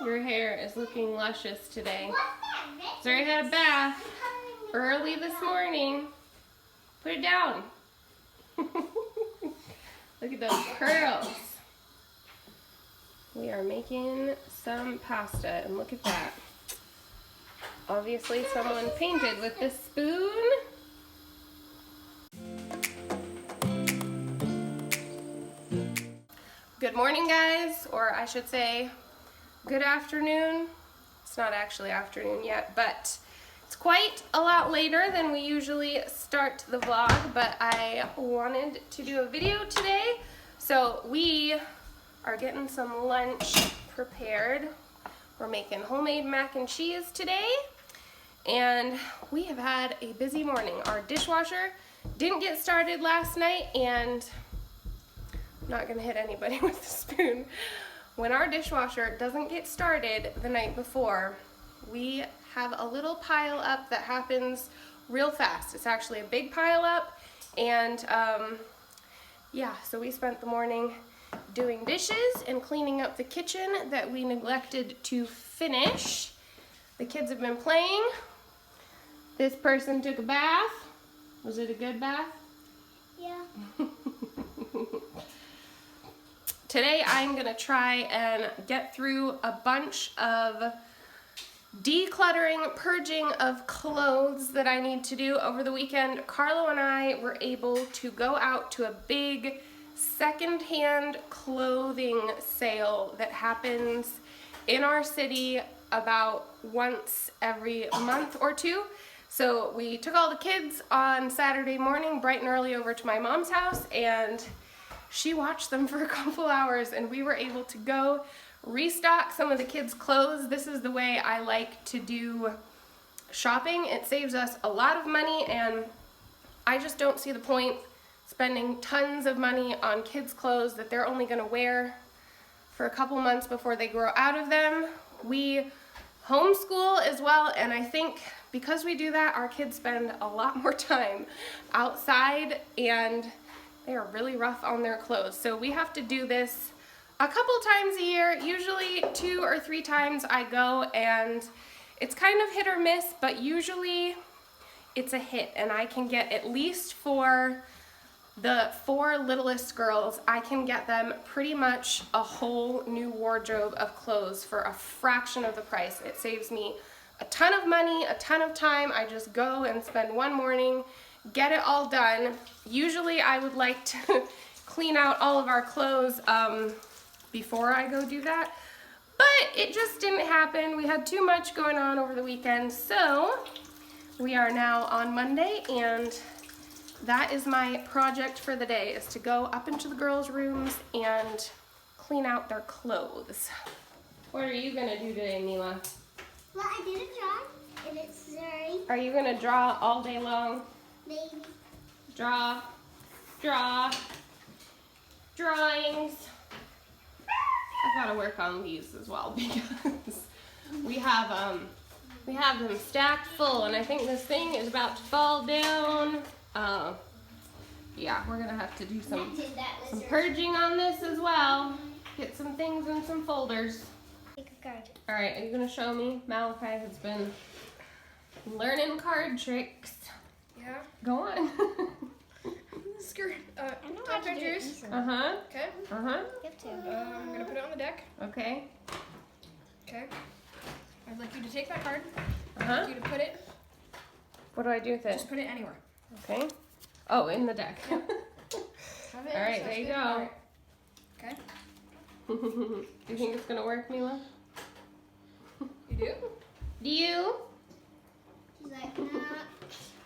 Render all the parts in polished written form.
Your hair is looking luscious today. Zuri had a bath early this morning. Put it down. Look at those curls. We are making some pasta, and look at that. Obviously someone painted with this spoon. Good morning, guys, or I should say good afternoon. It's not actually afternoon yet, but it's quite a lot later than we usually start the vlog, but I wanted to do a video today. So we are getting some lunch prepared. We're making homemade mac and cheese today, and we have had a busy morning. Our dishwasher didn't get started last night, and I'm not gonna hit anybody with the spoon. When our dishwasher doesn't get started the night before, we have a little pile up that happens real fast. It's actually a big pile up, and yeah, so we spent the morning doing dishes and cleaning up the kitchen that we neglected to finish. The kids have been playing. This person took a bath. Was it a good bath? Yeah. Today I'm gonna try and get through a bunch of decluttering, purging of clothes that I need to do over the weekend. Carlo and I were able to go out to a big secondhand clothing sale that happens in our city about once every month or two. So we took all the kids on Saturday morning bright and early over to my mom's house, and she watched them for a couple hours, and we were able to go restock some of the kids' clothes. This is the way I like to do shopping. It saves us a lot of money, and I just don't see the point spending tons of money on kids' clothes that they're only gonna wear for a couple months before they grow out of them. We homeschool as well, and I think because we do that, our kids spend a lot more time outside, and they are really rough on their clothes. So we have to do this a couple times a year, usually 2 or 3 times I go, and it's kind of hit or miss, but usually it's a hit, and I can get, at least for the 4 littlest girls, I can get them pretty much a whole new wardrobe of clothes for a fraction of the price. It saves me a ton of money, a ton of time. I just go and spend one morning, get it all done. Usually I would like to clean out all of our clothes before I go do that, but it just didn't happen. We had too much going on over the weekend, so we are now on Monday, and that is my project for the day, is to go up into the girls' rooms and clean out their clothes. What are you gonna do today, Mila? Well, I did a drawing, and it's Zuri. Are you gonna draw all day long? Maybe. Draw, draw, drawings. I've got to work on these as well because we have them stacked full, and I think this thing is about to fall down. Yeah, we're gonna have to do some purging on this as well. Get some things in some folders. Take a card. All right, are you gonna show me? Malachi has been learning card tricks. Yeah. Go on. Skirt. I know how to do it easily. Uh-huh. Okay. Uh-huh. You have to. I'm gonna put it on the deck. Okay. Okay. I'd like you to take that card. I'd Uh-huh. like you to put it. What do I do with it? Just put it anywhere. Okay. Oh, in the deck. Have it. All right, So there you good. go. All right. Okay. Do you think it's gonna work, Mila? You do? Do you? She's like, nah.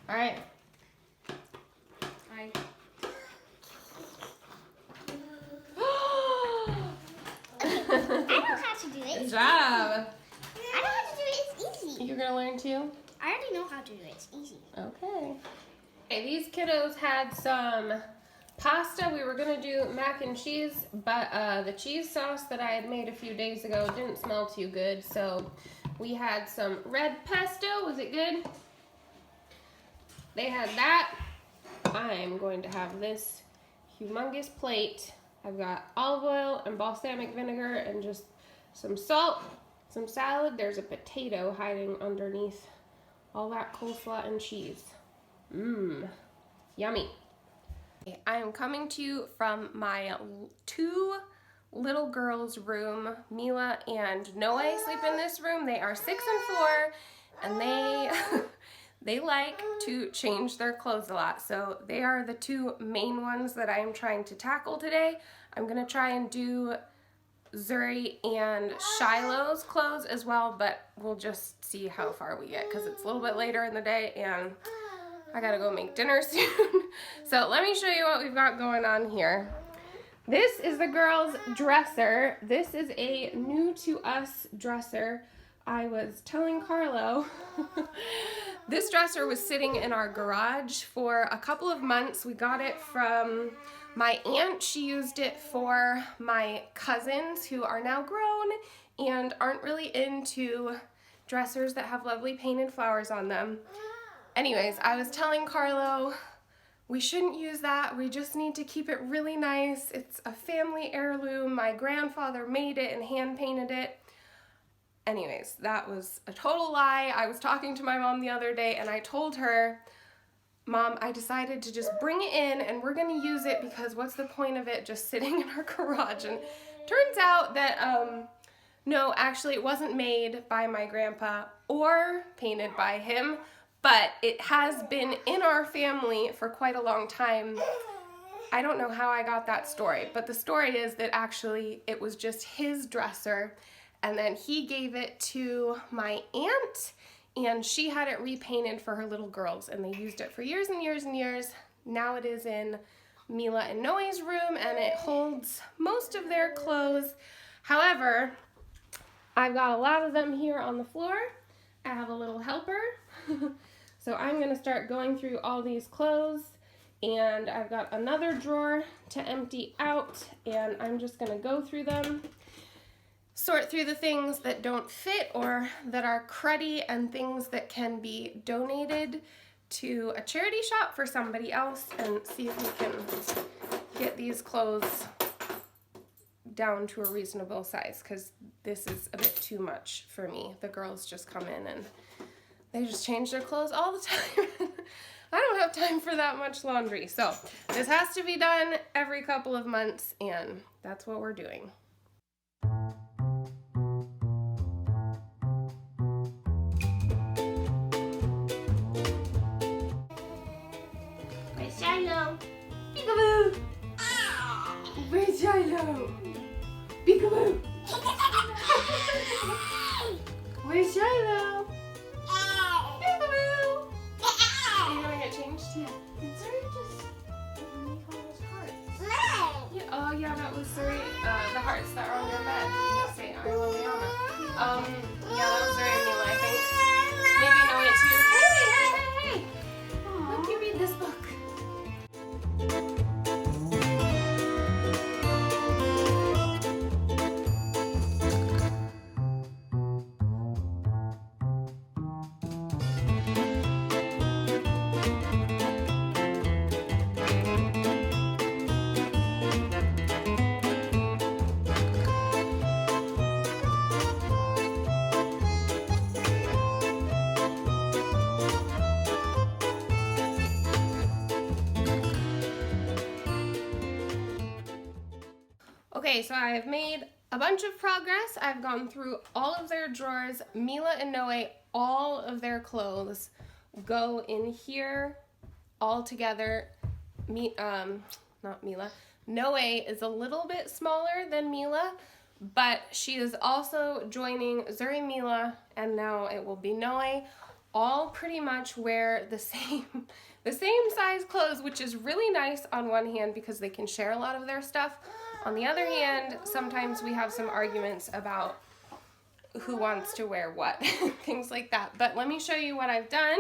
All right. I. I know how to do it. Good job. I know how to do it. It's easy. You're gonna learn too? I already know how to do it. It's easy. Okay. Okay, these kiddos had some pasta. We were gonna do mac and cheese, but the cheese sauce that I had made a few days ago didn't smell too good, so we had some red pesto. Was it good? They had that. I'm going to have this humongous plate. I've got olive oil and balsamic vinegar and just some salt some salad. There's a potato hiding underneath all that coleslaw and cheese. Mmm, yummy. I am coming to you from my two little girls' room. Mila and Noe sleep in this room. They are 6 and 4, and they like to change their clothes a lot. So they are the two main ones that I am trying to tackle today. I'm gonna try and do Zuri and Shiloh's clothes as well, but we'll just see how far we get because it's a little bit later in the day and I gotta go make dinner soon. So let me show you what we've got going on here. This is the girls' dresser. This is a new to us dresser. I was telling Carlo, this dresser was sitting in our garage for a couple of months. We got it from my aunt. She used it for my cousins who are now grown and aren't really into dressers that have lovely painted flowers on them. Anyways, I was telling Carlo, we shouldn't use that. We just need to keep it really nice. It's a family heirloom. My grandfather made it and hand painted it. Anyways, that was a total lie. I was talking to my mom the other day and I told her, Mom, I decided to just bring it in and we're gonna use it because what's the point of it just sitting in our garage? And turns out that, no, actually it wasn't made by my grandpa or painted by him, but it has been in our family for quite a long time. I don't know how I got that story, but the story is that actually it was just his dresser and then he gave it to my aunt and she had it repainted for her little girls and they used it for years and years and years. Now it is in Mila and Noe's room and it holds most of their clothes. However, I've got a lot of them here on the floor. I have a little helper. So I'm gonna start going through all these clothes and I've got another drawer to empty out and I'm just gonna go through them, sort through the things that don't fit or that are cruddy and things that can be donated to a charity shop for somebody else and see if we can get these clothes down to a reasonable size because this is a bit too much for me. The girls just come in and they just change their clothes all the time. I don't have time for that much laundry. So this has to be done every couple of months and that's what we're doing. Where's Shiloh? Peekaboo! Where's Shiloh? Peekaboo! Where's Shiloh? Peekaboo! Are you gonna get changed? Yeah. It's sort of just make all those hearts. Yeah. Oh yeah, that was the hearts that are on your bed that say I love Rihanna. Yeah, that was very Mila, I think. Maybe Noe too. Hey! Let me read this book. Okay, so I have made a bunch of progress. I've gone through all of their drawers. Mila and Noe, all of their clothes go in here all together. Not Mila. Noe is a little bit smaller than Mila, but she is also joining Zuri, Mila, and now it will be Noe. All pretty much wear the same size clothes, which is really nice on one hand because they can share a lot of their stuff. On the other hand, sometimes we have some arguments about who wants to wear what, things like that. But let me show you what I've done.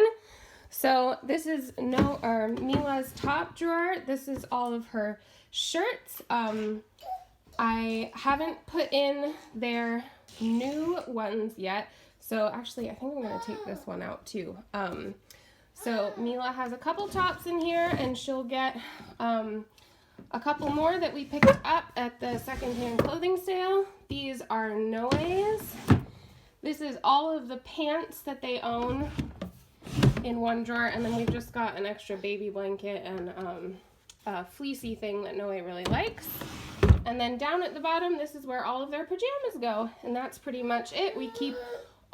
So this is Mila's top drawer. This is all of her shirts. I haven't put in their new ones yet. So actually, I think I'm gonna take this one out too. So Mila has a couple tops in here and she'll get a couple more that we picked up at the secondhand clothing sale. These are Noe's. this is all of the pants that they own in one drawer, and then we've just got an extra baby blanket and a fleecy thing that Noe really likes. And then down at the bottom, this is where all of their pajamas go, and that's pretty much it. We keep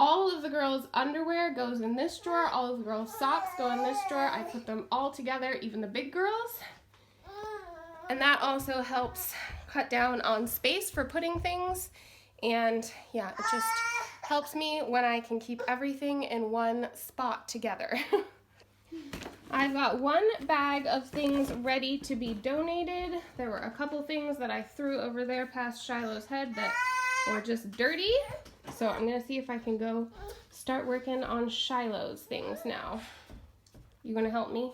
all of the girls' underwear goes in this drawer, all of the girls' socks go in this drawer. I put them all together, even the big girls. And that also helps cut down on space for putting things. And yeah, it just helps me when I can keep everything in one spot together. I've got one bag of things ready to be donated. There were a couple things that I threw over there past Shiloh's head that were just dirty. So I'm gonna see if I can go start working on Shiloh's things now. You gonna help me?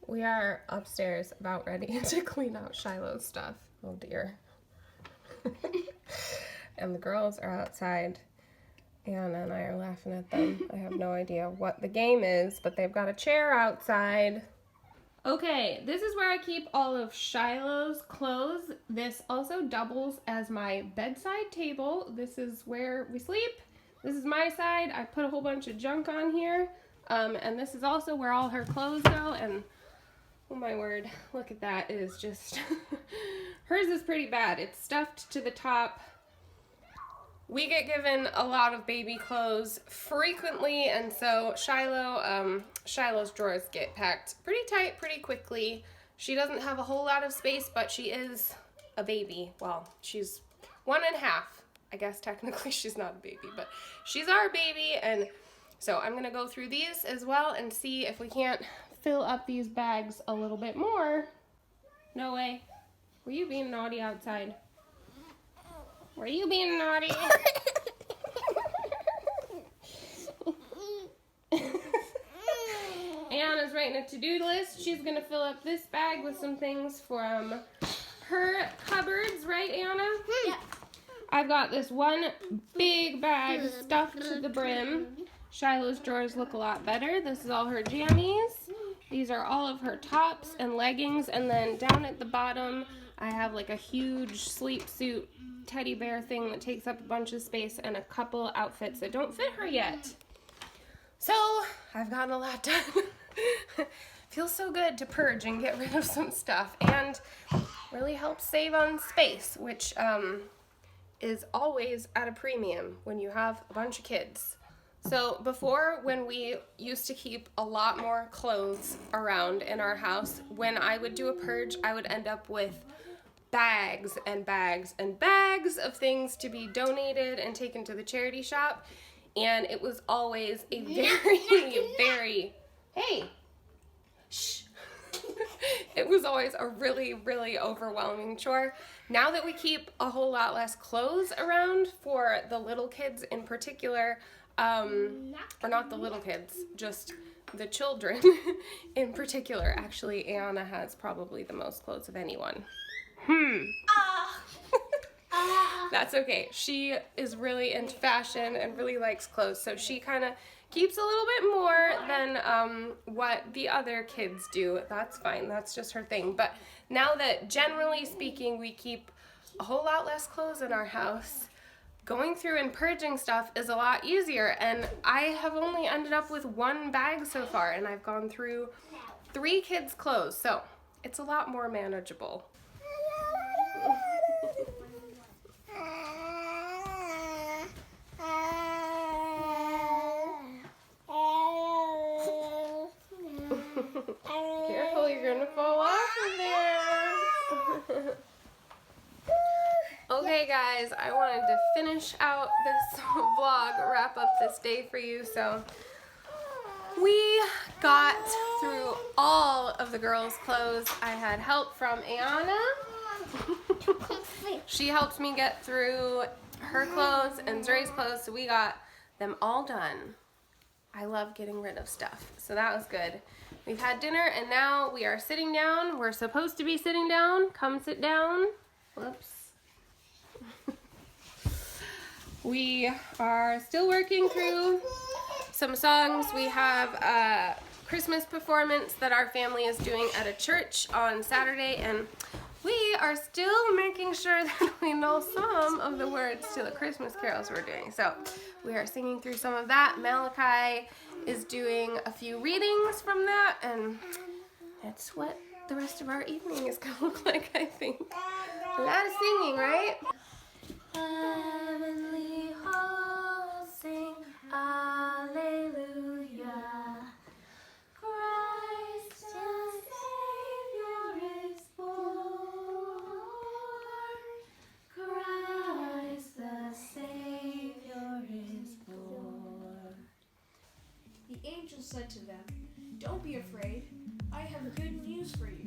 We are upstairs about ready to clean out Shiloh's stuff. Oh dear. And the girls are outside. Anna and I are laughing at them. I have no idea what the game is, but they've got a chair outside. Okay, this is where I keep all of Shiloh's clothes. This also doubles as my bedside table. This is where we sleep. This is my side. I put a whole bunch of junk on here. And this is also where all her clothes go. And oh my word, look at that. It is just, hers is pretty bad. It's stuffed to the top. We get given a lot of baby clothes frequently, and so Shiloh's drawers get packed pretty tight pretty quickly. She doesn't have a whole lot of space, but she is a baby. Well, she's 1.5. I guess technically she's not a baby, but she's our baby, and so I'm gonna go through these as well and see if we can't fill up these bags a little bit more. No way. Were you being naughty outside? Were you being naughty? Anna's writing a to-do list. She's going to fill up this bag with some things from her cupboards, right, Anna? Yeah. I've got this one big bag stuffed to the brim. Shiloh's drawers look a lot better. This is all her jammies. These are all of her tops and leggings. And then down at the bottom, I have like a huge sleep suit teddy bear thing that takes up a bunch of space and a couple outfits that don't fit her yet. So I've gotten a lot done. Feels so good to purge and get rid of some stuff, and really helps save on space, which is always at a premium when you have a bunch of kids. So before, when we used to keep a lot more clothes around in our house, when I would do a purge, I would end up with bags and bags and bags of things to be donated and taken to the charity shop, and it was always a very, hey, shh. It was always a really, really overwhelming chore. Now that we keep a whole lot less clothes around for the little kids in particular, or not the little kids, just the children in particular. Actually, Anna has probably the most clothes of anyone. That's okay. She is really into fashion and really likes clothes, so she kind of keeps a little bit more than what the other kids do. That's fine. That's just her thing. But now that, generally speaking, we keep a whole lot less clothes in our house, going through and purging stuff is a lot easier. And I have only ended up with one bag so far, and I've gone through 3 kids' clothes, so it's a lot more manageable. Careful, you're gonna fall off of there. Okay guys, I wanted to finish out this vlog, wrap up this day for you. So we got through all of the girls' clothes. I had help from Anna. She helped me get through her clothes and Zuri's clothes, so we got them all done. I love getting rid of stuff, so that was good. We've had dinner and now we are sitting down. We're supposed to be sitting down. Come sit down. Whoops. We are still working through some songs. We have a Christmas performance that our family is doing at a church on Saturday, and we are still making sure that we know some of the words to the Christmas carols we're doing. So we are singing through some of that. Malachi is doing a few readings from that, and that's what the rest of our evening is going to look like, I think. A lot of singing, right? Heavenly hosts sing Alleluia. Christ the Savior is born. Christ the Savior is born. The angel said to them, "Don't be afraid. I have good news for you.